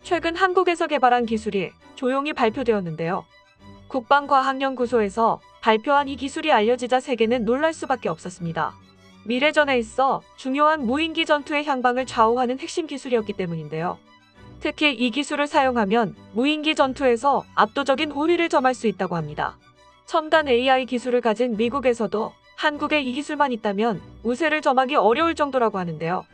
최근 한국에서 개발한 기술이 조용히 발표되었는데요. 국방과학연구소에서 발표한 이 기술이 알려지자 세계는 놀랄 수밖에 없었습니다. 미래전에 있어 중요한 무인기 전투의 향방을 좌우하는 핵심 기술이었기 때문인데요. 특히 이 기술을 사용하면 무인기 전투에서 압도적인 우위를 점할 수 있다고 합니다. 첨단 AI 기술을 가진 미국에서도 한국에 이 기술만 있다면 우세를 점하기 어려울 정도라고 하는데요.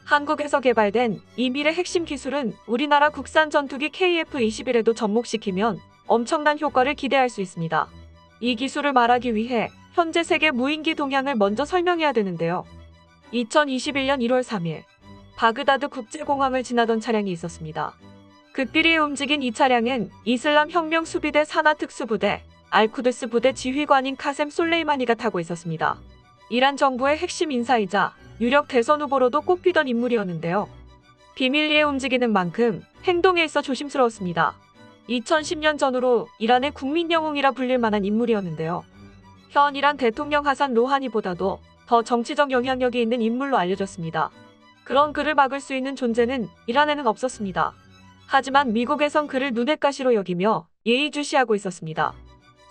한국에서 개발된 이 미래 핵심 기술은 우리나라 국산 전투기 KF-21에도 접목시키면 엄청난 효과를 기대할 수 있습니다. 이 기술을 말하기 위해 현재 세계 무인기 동향을 먼저 설명해야 되는데요. 2021년 1월 3일 바그다드 국제공항을 지나던 차량이 있었습니다. 극비리에 움직인 이 차량은 이슬람 혁명 수비대 산하 특수부대 알쿠드스 부대 지휘관인 카셈 솔레이마니가 타고 있었습니다. 이란 정부의 핵심 인사이자 유력 대선 후보로도 꼽히던 인물이었는데요. 비밀리에 움직이는 만큼 행동에 있어 조심스러웠습니다. 2010년 전후로 이란의 국민 영웅이라 불릴 만한 인물이었는데요. 현 이란 대통령 하산 로하니보다도 더 정치적 영향력이 있는 인물로 알려졌습니다. 그런 그를 막을 수 있는 존재는 이란에는 없었습니다. 하지만 미국에선 그를 눈엣 가시로 여기며 예의주시하고 있었습니다.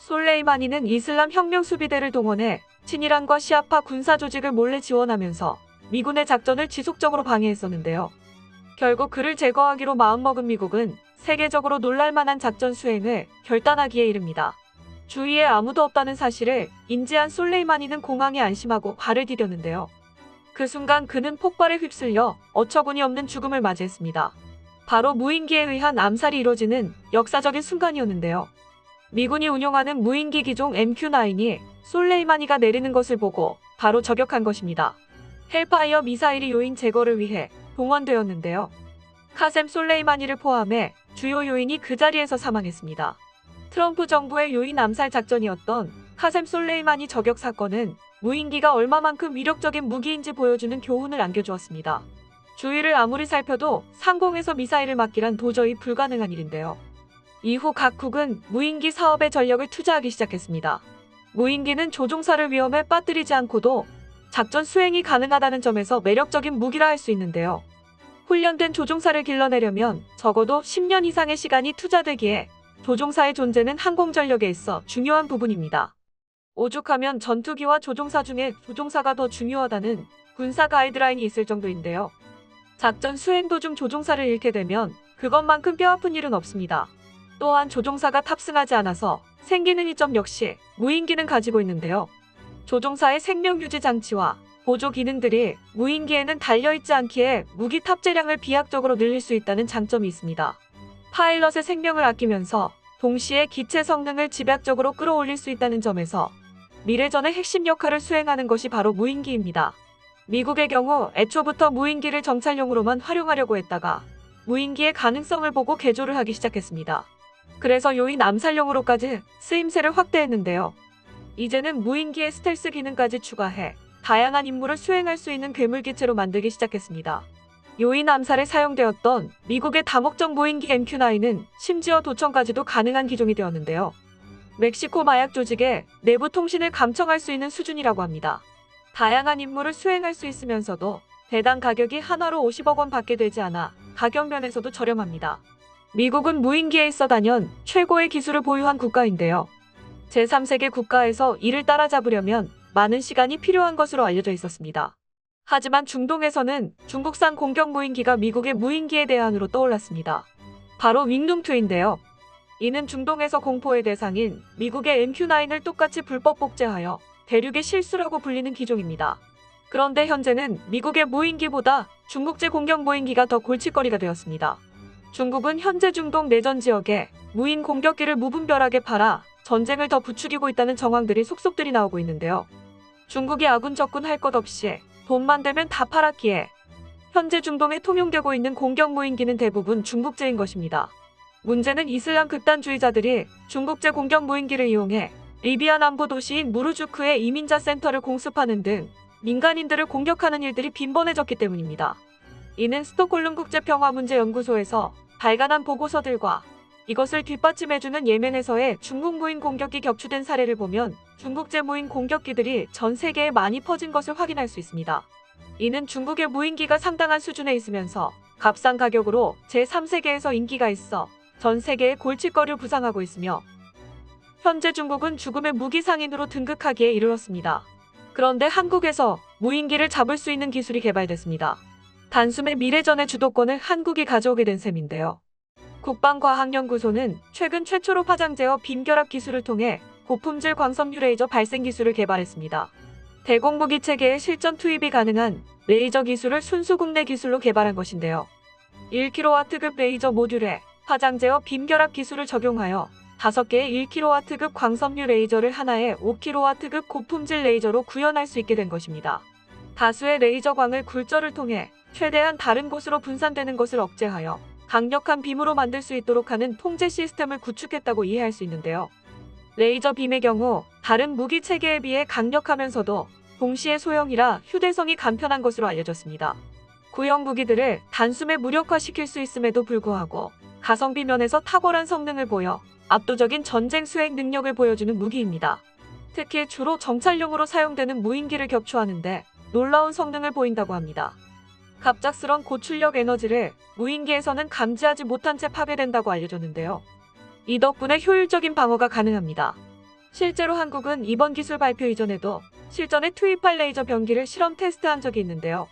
솔레이마니는 이슬람 혁명 수비대를 동원해 친이란과 시아파 군사 조직을 몰래 지원하면서 미군의 작전을 지속적으로 방해했었는데요. 결국 그를 제거하기로 마음먹은 미국은 세계적으로 놀랄만한 작전 수행을 결단하기에 이릅니다. 주위에 아무도 없다는 사실을 인지한 솔레이마니는 공항에 안심하고 발을 디뎠는데요. 그 순간 그는 폭발에 휩쓸려 어처구니 없는 죽음을 맞이했습니다. 바로 무인기에 의한 암살이 이뤄지는 역사적인 순간이었는데요. 미군이 운용하는 무인기 기종 MQ-9이 솔레이마니가 내리는 것을 보고 바로 저격한 것입니다. 헬파이어 미사일이 요인 제거를 위해 동원되었는데요. 카셈 솔레이마니를 포함해 주요 요인이 그 자리에서 사망했습니다. 트럼프 정부의 요인 암살 작전이었던 카셈 솔레이마니 저격 사건은 무인기가 얼마만큼 위력적인 무기인지 보여주는 교훈을 안겨주었습니다. 주위를 아무리 살펴도 상공에서 미사일을 맞기란 도저히 불가능한 일인데요. 이후 각국은 무인기 사업에 전력을 투자하기 시작했습니다. 무인기는 조종사를 위험에 빠뜨리지 않고도 작전 수행이 가능하다는 점에서 매력적인 무기라 할 수 있는데요. 훈련된 조종사를 길러내려면 적어도 10년 이상의 시간이 투자되기에 조종사의 존재는 항공전력에 있어 중요한 부분입니다. 오죽하면 전투기와 조종사 중에 조종사가 더 중요하다는 군사 가이드라인이 있을 정도인데요. 작전 수행 도중 조종사를 잃게 되면 그것만큼 뼈아픈 일은 없습니다. 또한 조종사가 탑승하지 않아서 생기는 이점 역시 무인기는 가지고 있는데요. 조종사의 생명유지 장치와 보조 기능들이 무인기에는 달려있지 않기에 무기 탑재량을 비약적으로 늘릴 수 있다는 장점이 있습니다. 파일럿의 생명을 아끼면서 동시에 기체 성능을 집약적으로 끌어올릴 수 있다는 점에서 미래전의 핵심 역할을 수행하는 것이 바로 무인기입니다. 미국의 경우 애초부터 무인기를 정찰용으로만 활용하려고 했다가 무인기의 가능성을 보고 개조를 하기 시작했습니다. 그래서 요인 암살용으로까지 쓰임새를 확대했는데요. 이제는 무인기의 스텔스 기능까지 추가해 다양한 임무를 수행할 수 있는 괴물기체로 만들기 시작했습니다. 요인 암살에 사용되었던 미국의 다목적 무인기 MQ-9은 심지어 도청까지도 가능한 기종이 되었는데요. 멕시코 마약 조직의 내부 통신을 감청할 수 있는 수준이라고 합니다. 다양한 임무를 수행할 수 있으면서도 대당 가격이 하나로 50억 원 밖에 되지 않아 가격 면에서도 저렴합니다. 미국은 무인기에 있어 단연 최고의 기술을 보유한 국가인데요. 제3세계 국가에서 이를 따라잡으려면 많은 시간이 필요한 것으로 알려져 있었습니다. 하지만 중동에서는 중국산 공격 무인기가 미국의 무인기의 대안으로 떠올랐습니다. 바로 윙둥2인데요. 이는 중동에서 공포의 대상인 미국의 MQ-9을 똑같이 불법 복제하여 대륙의 실수라고 불리는 기종입니다. 그런데 현재는 미국의 무인기보다 중국제 공격 무인기가 더 골칫거리가 되었습니다. 중국은 현재 중동 내전 지역에 무인 공격기를 무분별하게 팔아 전쟁을 더 부추기고 있다는 정황들이 속속들이 나오고 있는데요. 중국이 아군 적군 할 것 없이 돈만 되면 다 팔았기에 현재 중동에 통용되고 있는 공격 무인기는 대부분 중국제인 것입니다. 문제는 이슬람 극단주의자들이 중국제 공격 무인기를 이용해 리비아 남부 도시인 무르주크의 이민자 센터를 공습하는 등 민간인들을 공격하는 일들이 빈번해졌기 때문입니다. 이는 스톡홀름 국제평화문제연구소에서 발간한 보고서들과 이것을 뒷받침해주는 예멘에서의 중국 무인 공격기 격추된 사례를 보면 중국제 무인 공격기들이 전 세계에 많이 퍼진 것을 확인할 수 있습니다. 이는 중국의 무인기가 상당한 수준에 있으면서 값싼 가격으로 제3세계에서 인기가 있어 전 세계의 골칫거리를 부상하고 있으며 현재 중국은 죽음의 무기 상인으로 등극하기에 이르렀습니다. 그런데 한국에서 무인기를 잡을 수 있는 기술이 개발됐습니다. 단숨에 미래전의 주도권을 한국이 가져오게 된 셈인데요. 국방과학연구소는 최근 최초로 파장 제어 빔결합 기술을 통해 고품질 광섬유 레이저 발생 기술을 개발했습니다. 대공무기 체계에 실전 투입이 가능한 레이저 기술을 순수 국내 기술로 개발한 것인데요. 1kW급 레이저 모듈에 파장 제어 빔결합 기술을 적용하여 5개의 1kW급 광섬유 레이저를 하나의 5kW급 고품질 레이저로 구현할 수 있게 된 것입니다. 다수의 레이저광을 굴절을 통해 최대한 다른 곳으로 분산되는 것을 억제하여 강력한 빔으로 만들 수 있도록 하는 통제 시스템을 구축했다고 이해할 수 있는데요. 레이저 빔의 경우 다른 무기 체계에 비해 강력하면서도 동시에 소형이라 휴대성이 간편한 것으로 알려졌습니다. 구형 무기들을 단숨에 무력화시킬 수 있음에도 불구하고 가성비 면에서 탁월한 성능을 보여 압도적인 전쟁 수행 능력을 보여주는 무기입니다. 특히 주로 정찰용으로 사용되는 무인기를 격추하는데 놀라운 성능을 보인다고 합니다. 갑작스런 고출력 에너지를 무인기에서는 감지하지 못한 채 파괴된다고 알려졌는데요. 이 덕분에 효율적인 방어가 가능합니다. 실제로 한국은 이번 기술 발표 이전에도 실전에 투입할 레이저 병기를 실험 테스트한 적이 있는데요.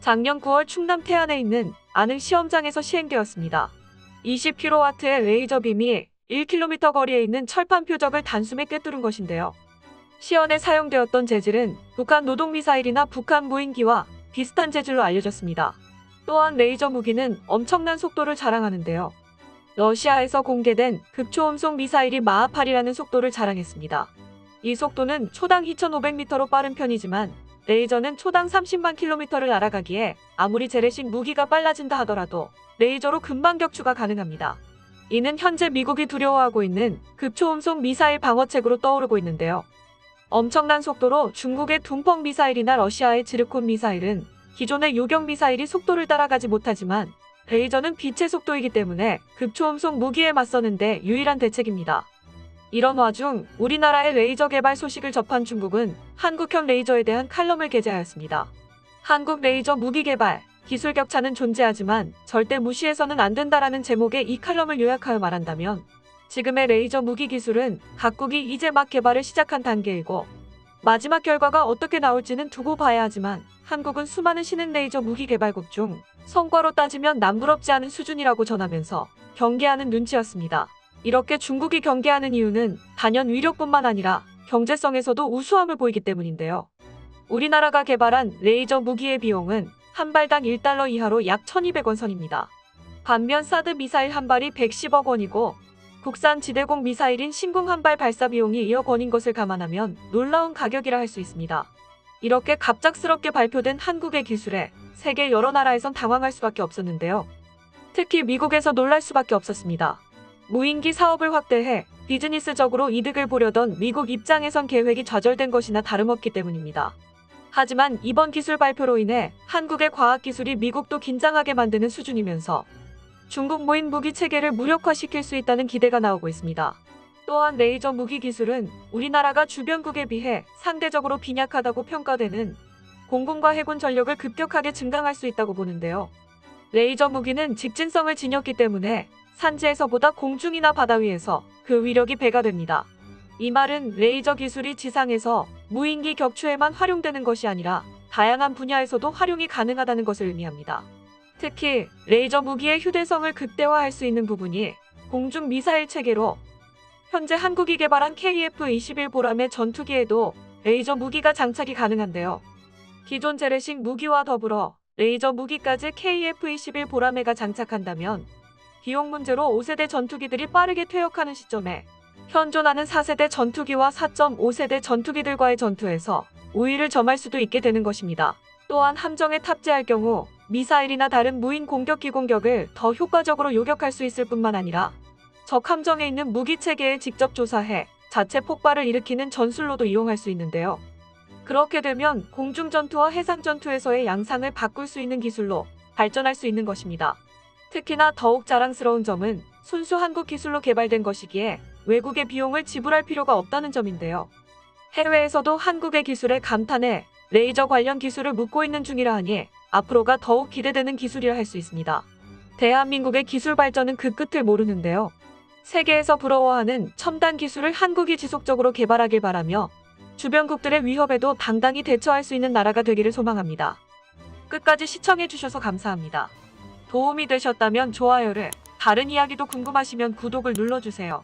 작년 9월 충남 태안에 있는 안흥 시험장에서 시행되었습니다. 20kW의 레이저 빔이 1km 거리에 있는 철판 표적을 단숨에 꿰뚫은 것인데요. 시연에 사용되었던 재질은 북한 노동미사일이나 북한 무인기와 비슷한 재질로 알려졌습니다. 또한 레이저 무기는 엄청난 속도를 자랑하는데요. 러시아에서 공개된 극초음속 미사일이 마하8이라는 속도를 자랑했습니다. 이 속도는 초당 2,500m로 빠른 편이지만 레이저는 초당 30만 km를 날아가기에 아무리 재래식 무기가 빨라진다 하더라도 레이저로 금방 격추가 가능합니다. 이는 현재 미국이 두려워하고 있는 극초음속 미사일 방어책으로 떠오르고 있는데요. 엄청난 속도로 중국의 둥펑 미사일이나 러시아의 지르콘 미사일은 기존의 요격 미사일이 속도를 따라가지 못하지만 레이저는 빛의 속도이기 때문에 극초음속 무기에 맞서는데 유일한 대책입니다. 이런 와중 우리나라의 레이저 개발 소식을 접한 중국은 한국형 레이저에 대한 칼럼을 게재하였습니다. 한국 레이저 무기 개발, 기술 격차는 존재하지만 절대 무시해서는 안 된다라는 제목의 이 칼럼을 요약하여 말한다면 지금의 레이저 무기 기술은 각국이 이제 막 개발을 시작한 단계이고 마지막 결과가 어떻게 나올지는 두고 봐야 하지만 한국은 수많은 신흥 레이저 무기 개발국 중 성과로 따지면 남부럽지 않은 수준이라고 전하면서 경계하는 눈치였습니다. 이렇게 중국이 경계하는 이유는 단연 위력뿐만 아니라 경제성에서도 우수함을 보이기 때문인데요. 우리나라가 개발한 레이저 무기의 비용은 한 발당 1달러 이하로 약 1,200원 선입니다. 반면 사드 미사일 한 발이 110억 원이고 국산 지대공 미사일인 신궁 한 발 발사 비용이 2억 원인 것을 감안하면 놀라운 가격이라 할 수 있습니다. 이렇게 갑작스럽게 발표된 한국의 기술에 세계 여러 나라에선 당황할 수밖에 없었는데요. 특히 미국에서 놀랄 수밖에 없었습니다. 무인기 사업을 확대해 비즈니스적으로 이득을 보려던 미국 입장에선 계획이 좌절된 것이나 다름없기 때문입니다. 하지만 이번 기술 발표로 인해 한국의 과학기술이 미국도 긴장하게 만드는 수준이면서 중국 무인 무기 체계를 무력화시킬 수 있다는 기대가 나오고 있습니다. 또한 레이저 무기 기술은 우리나라가 주변국에 비해 상대적으로 빈약하다고 평가되는 공군과 해군 전력을 급격하게 증강할 수 있다고 보는데요. 레이저 무기는 직진성을 지녔기 때문에 산지에서보다 공중이나 바다 위에서 그 위력이 배가 됩니다. 이 말은 레이저 기술이 지상에서 무인기 격추에만 활용되는 것이 아니라 다양한 분야에서도 활용이 가능하다는 것을 의미합니다. 특히 레이저 무기의 휴대성을 극대화할 수 있는 부분이 공중 미사일 체계로 현재 한국이 개발한 KF-21 보람의 전투기에도 레이저 무기가 장착이 가능한데요. 기존 재래식 무기와 더불어 레이저 무기까지 KF-21 보람에가 장착한다면 비용 문제로 5세대 전투기들이 빠르게 퇴역하는 시점에 현존하는 4세대 전투기와 4.5세대 전투기들과의 전투에서 우위를 점할 수도 있게 되는 것입니다. 또한 함정에 탑재할 경우 미사일이나 다른 무인 공격기 공격을 더 효과적으로 요격할 수 있을 뿐만 아니라 적 함정에 있는 무기 체계에 직접 조사해 자체 폭발을 일으키는 전술로도 이용할 수 있는데요. 그렇게 되면 공중전투와 해상전투에서의 양상을 바꿀 수 있는 기술로 발전할 수 있는 것입니다. 특히나 더욱 자랑스러운 점은 순수 한국 기술로 개발된 것이기에 외국의 비용을 지불할 필요가 없다는 점인데요. 해외에서도 한국의 기술에 감탄해 레이저 관련 기술을 묻고 있는 중이라 하니 앞으로가 더욱 기대되는 기술이라 할 수 있습니다. 대한민국의 기술 발전은 그 끝을 모르는데요. 세계에서 부러워하는 첨단 기술을 한국이 지속적으로 개발하길 바라며 주변국들의 위협에도 당당히 대처할 수 있는 나라가 되기를 소망합니다. 끝까지 시청해주셔서 감사합니다. 도움이 되셨다면 좋아요를, 다른 이야기도 궁금하시면 구독을 눌러주세요.